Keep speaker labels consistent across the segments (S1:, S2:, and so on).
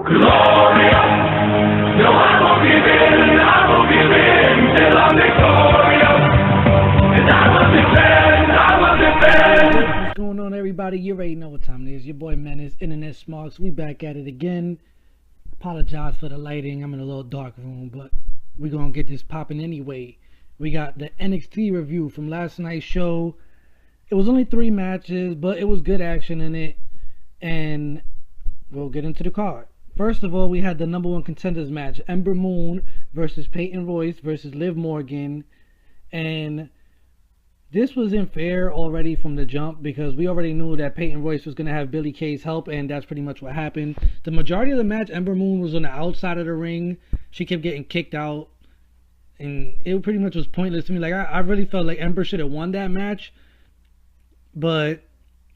S1: glorious. No, I won't give in till I'm victorious. And I will defend.
S2: What's going on, everybody? You already know what time it is. Your boy Menace, InternetSmarks. We back at it again. Apologize for the lighting. I'm in a little dark room, but we're gonna get this popping anyway. We got the NXT review from last night's show. It was only 3 matches, but it was good action in it, and we'll get into the card. First of all, we had the #1 contenders match, Ember Moon versus Peyton Royce versus Liv Morgan, and this wasn't fair already from the jump because we already knew that Peyton Royce was going to have Billie Kay's help, and that's pretty much what happened. The majority of the match, Ember Moon was on the outside of the ring. She kept getting kicked out, and it pretty much was pointless to me. Like, I really felt like Ember should have won that match, but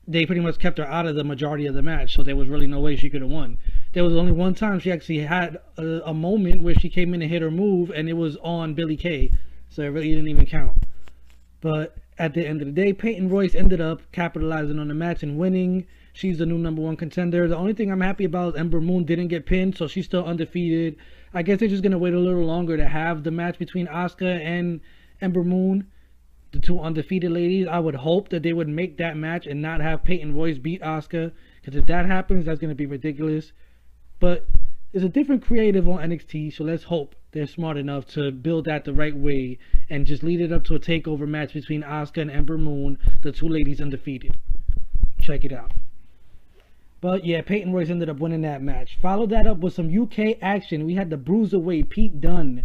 S2: they pretty much kept her out of the majority of the match, so there was really no way she could have won. There was only one time she actually had a moment where she came in and hit her move, and it was on Billie Kay, so it really didn't even count. But at the end of the day, Peyton Royce ended up capitalizing on the match and winning. She's the new #1 contender. The only thing I'm happy about is Ember Moon didn't get pinned, so she's still undefeated. I guess they're just going to wait a little longer to have the match between Asuka and Ember Moon, the two undefeated ladies. I would hope that they would make that match and not have Peyton Royce beat Asuka, because if that happens, that's going to be ridiculous. But there's a different creative on NXT, so let's hope they're smart enough to build that the right way and just lead it up to a takeover match between Asuka and Ember Moon, the two ladies undefeated. Check it out. But yeah, Peyton Royce ended up winning that match. Followed that up with some UK action. We had the Bruiserweight Pete Dunne.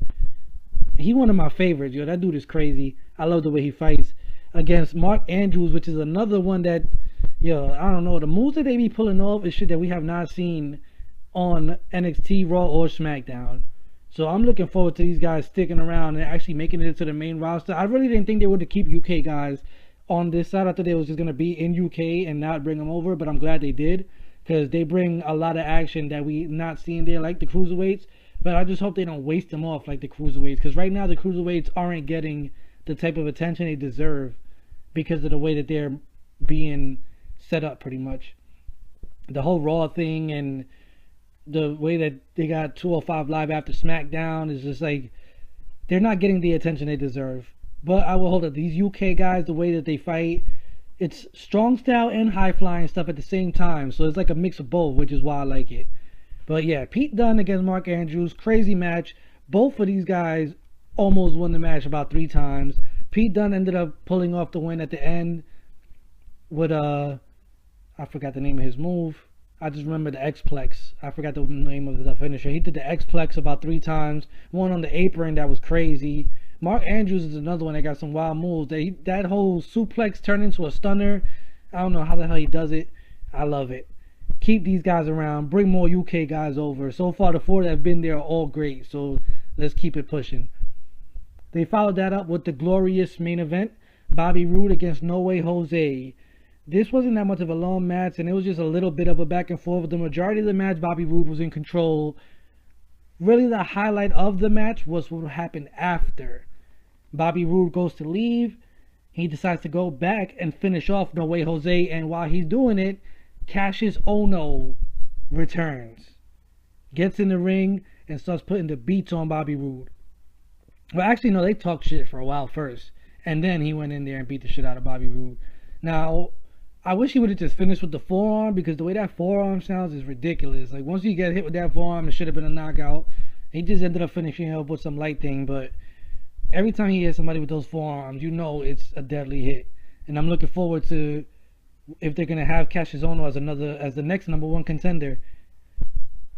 S2: He one of my favorites, yo. That dude is crazy. I love the way he fights. Against Mark Andrews, which is another one that, yo, I don't know. The moves that they be pulling off is shit that we have not seen on NXT, Raw, or SmackDown. So I'm looking forward to these guys sticking around and actually making it into the main roster. I really didn't think they would keep UK guys on this side. I thought they was just going to be in UK and not bring them over, but I'm glad they did, because they bring a lot of action that we not seeing there, like the Cruiserweights. But I just hope they don't waste them off like the Cruiserweights, because right now the Cruiserweights aren't getting the type of attention they deserve because of the way that they're being set up, pretty much. The whole Raw thing and the way that they got 205 Live after SmackDown is just like, they're not getting the attention they deserve. But I will hold up, these UK guys, the way that they fight, it's strong style and high flying stuff at the same time. So it's like a mix of both, which is why I like it. But yeah, Pete Dunne against Mark Andrews, crazy match. Both of these guys almost won the match about 3 times. Pete Dunne ended up pulling off the win at the end with I forgot the name of his move. I just remember the X-Plex. I forgot the name of the finisher. He did the X-Plex about 3 times. One on the apron that was crazy. Mark Andrews is another one that got some wild moves. That whole suplex turned into a stunner. I don't know how the hell he does it. I love it. Keep these guys around. Bring more UK guys over. So far, the 4 that have been there are all great. So let's keep it pushing. They followed that up with the glorious main event. Bobby Roode against No Way Jose. This wasn't that much of a long match, and it was just a little bit of a back and forth. The majority of the match, Bobby Roode was in control. Really, the highlight of the match was what happened after. Bobby Roode goes to leave. He decides to go back and finish off No Way Jose, and while he's doing it, Cassius Ohno returns. Gets in the ring and starts putting the beats on Bobby Roode. Well, actually, no, they talked shit for a while first, and then he went in there and beat the shit out of Bobby Roode. Now, I wish he would have just finished with the forearm, because the way that forearm sounds is ridiculous. Like, once you get hit with that forearm, it should have been a knockout. He just ended up finishing up with some light thing, but every time he hits somebody with those forearms, you know it's a deadly hit. And I'm looking forward to if they're going to have Cassius Ohno as the next #1 contender.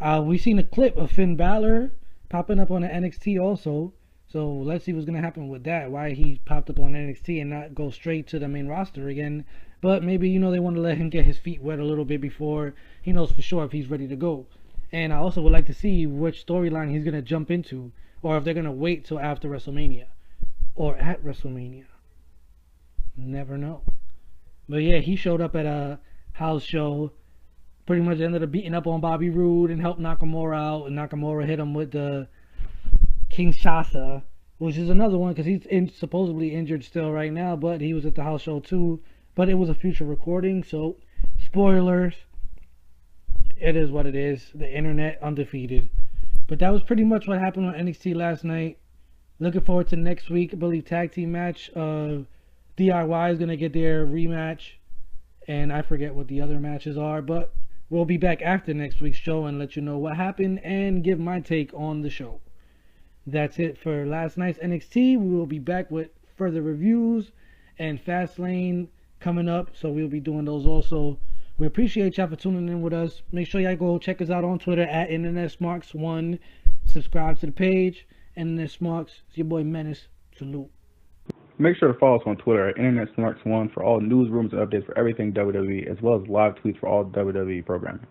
S2: We've seen a clip of Finn Balor popping up on the NXT also. So let's see what's going to happen with that. Why he popped up on NXT and not go straight to the main roster again. But maybe, you know, they want to let him get his feet wet a little bit before he knows for sure if he's ready to go. And I also would like to see which storyline he's going to jump into, or if they're going to wait till after WrestleMania or at WrestleMania. Never know. But yeah, he showed up at a house show, pretty much ended up beating up on Bobby Roode and helped Nakamura out, and Nakamura hit him with the Kinshasa, which is another one because he's supposedly injured still right now, but he was at the house show too. But it was a future recording, so spoilers. It is what it is. The internet undefeated. But that was pretty much what happened on NXT last night. Looking forward to next week. I believe tag team match. DIY is going to get their rematch. And I forget what the other matches are. But we'll be back after next week's show and let you know what happened and give my take on the show. That's it for last night's NXT. We will be back with further reviews and Fastlane coming up. So we'll be doing those also. We appreciate y'all for tuning in with us. Make sure y'all go check us out on Twitter at InternetSmarks1. Subscribe to the page. InternetSmarks. It's your boy Menace. Salute.
S3: Make sure to follow us on Twitter at InternetSmarks1 for all news, rumors, and updates for everything WWE, as well as live tweets for all WWE programming.